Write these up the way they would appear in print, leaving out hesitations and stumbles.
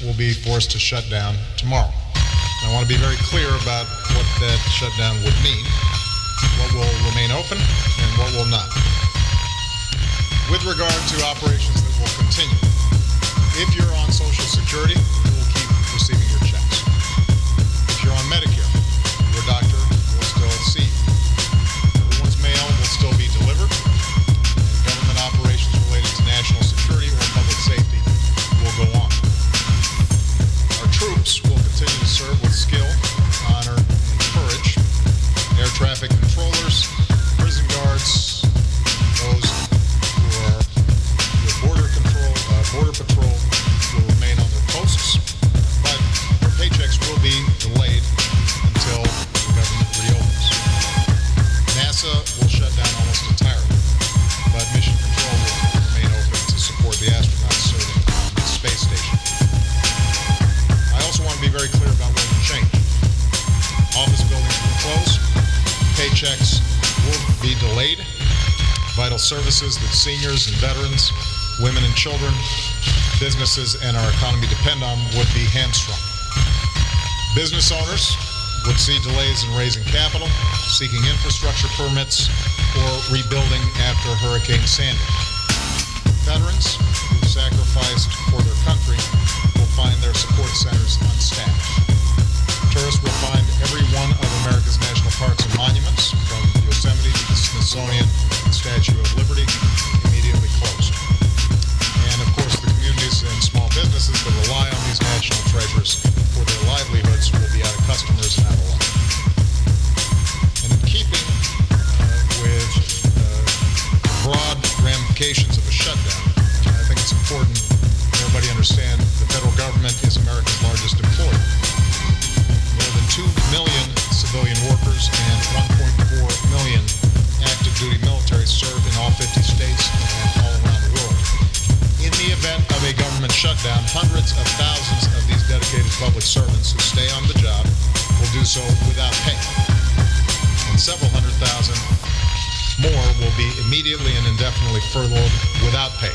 will be forced to shut down tomorrow. I want to be very clear about what that shutdown would mean, what will remain open and what will not. With regard to operations that will continue, if you're on Social Security, you will keep receiving your checks. If you're on Medicare, your doctor will still see you. Everyone's mail will still be delivered, and government operations related to national security or public safety will go on. Our troops will continue to serve with skill, honor, and courage. Air traffic controllers, prison guards, those who are with border patrol will remain on their posts, but their paychecks will be delayed until the government reopens. NASA will shut down almost entirely, but mission control will remain open to support the astronauts serving on the space station. I also want to be very clear about what will change. Office buildings will close, paychecks will be delayed, vital services that seniors and veterans, women and children, businesses, and our economy depend on would be hamstrung. Business owners would see delays in raising capital, seeking infrastructure permits, or rebuilding after Hurricane Sandy. Veterans who sacrificed for their country will find their support centers unstaffed. Tourists will find every one of America's national parks and monuments, from Yosemite to the Smithsonian and Statue of Liberty, immediately closed. And of course, the communities and small businesses that rely on these national treasures for their livelihoods will be out of customers and out of luck. And in keeping with broad ramifications of a shutdown, I think it's important everybody understand the federal government is America's largest employer. More than 2 million civilian workers and 1.4 million active duty military serve in all 50 states and all around the world. In the event of a government shutdown, hundreds of thousands of these dedicated public servants who stay on the job will do so without pay. And several hundred thousand more will be immediately and indefinitely furloughed without pay.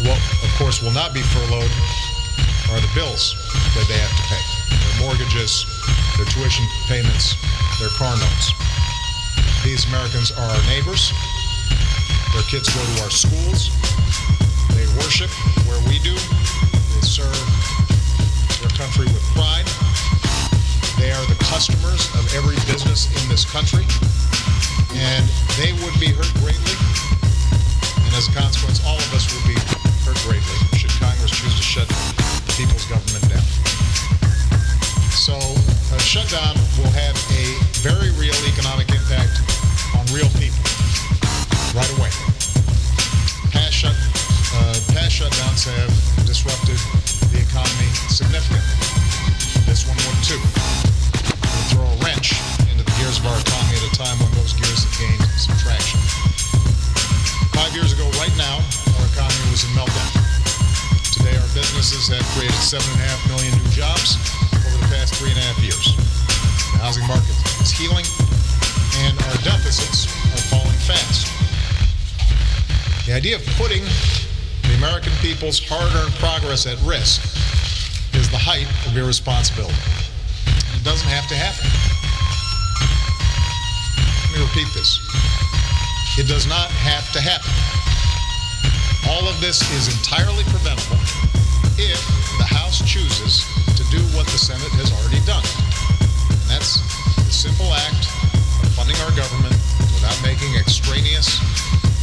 What, of course, will not be furloughed are the bills that they have to pay. Their mortgages, their tuition payments, their car notes. These Americans are our neighbors. Their kids go to our schools. They worship where we do. They serve their country with pride. They are the customers of every business in this country. And they would be hurt greatly. And as a consequence, all of us would be hurt greatly should Congress choose to shut the people's government down. So a shutdown will have a very real economic impact on real people right away. Past shutdowns have disrupted the economy significantly. This one would too. It would throw a wrench into the gears of our economy at a time when those gears have gained some traction. 5 years ago right now, our economy was in meltdown. Today our businesses have created 7.5 million new jobs over the past 3.5 years. The housing market is healing, and our deficits are falling fast. The idea of putting the American people's hard-earned progress at risk is the height of irresponsibility. And it doesn't have to happen. Let me repeat this. It does not have to happen. All of this is entirely preventable if the House chooses to do what the Senate has already done. And that's the simple act of funding our government without making extraneous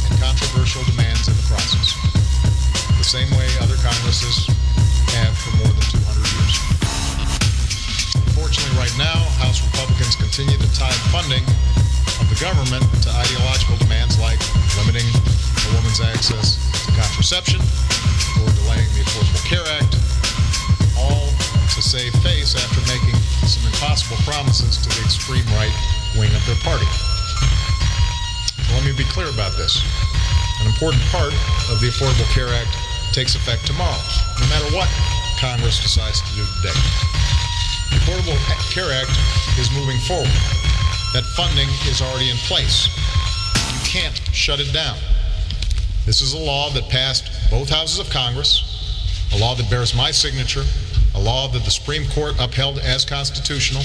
and controversial demands in the process. The same way other Congresses have for more than 200 years. Unfortunately, right now, House Republicans continue to tie funding of the government to ideological demands like limiting a woman's access to contraception or delaying the Affordable Care Act, all to save face after making some impossible promises to the extreme right wing of their party. So let me be clear about this. An important part of the Affordable Care Act takes effect tomorrow, no matter what Congress decides to do today. The Affordable Care Act is moving forward. That funding is already in place. You can't shut it down. This is a law that passed both houses of Congress a law that bears my signature, a law that the Supreme Court upheld as constitutional,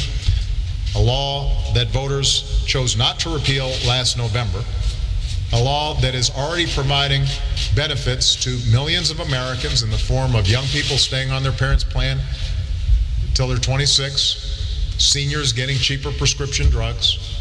a law that voters chose not to repeal last November, a law that is already providing benefits to millions of Americans in the form of young people staying on their parents' plan until they're 26, seniors getting cheaper prescription drugs,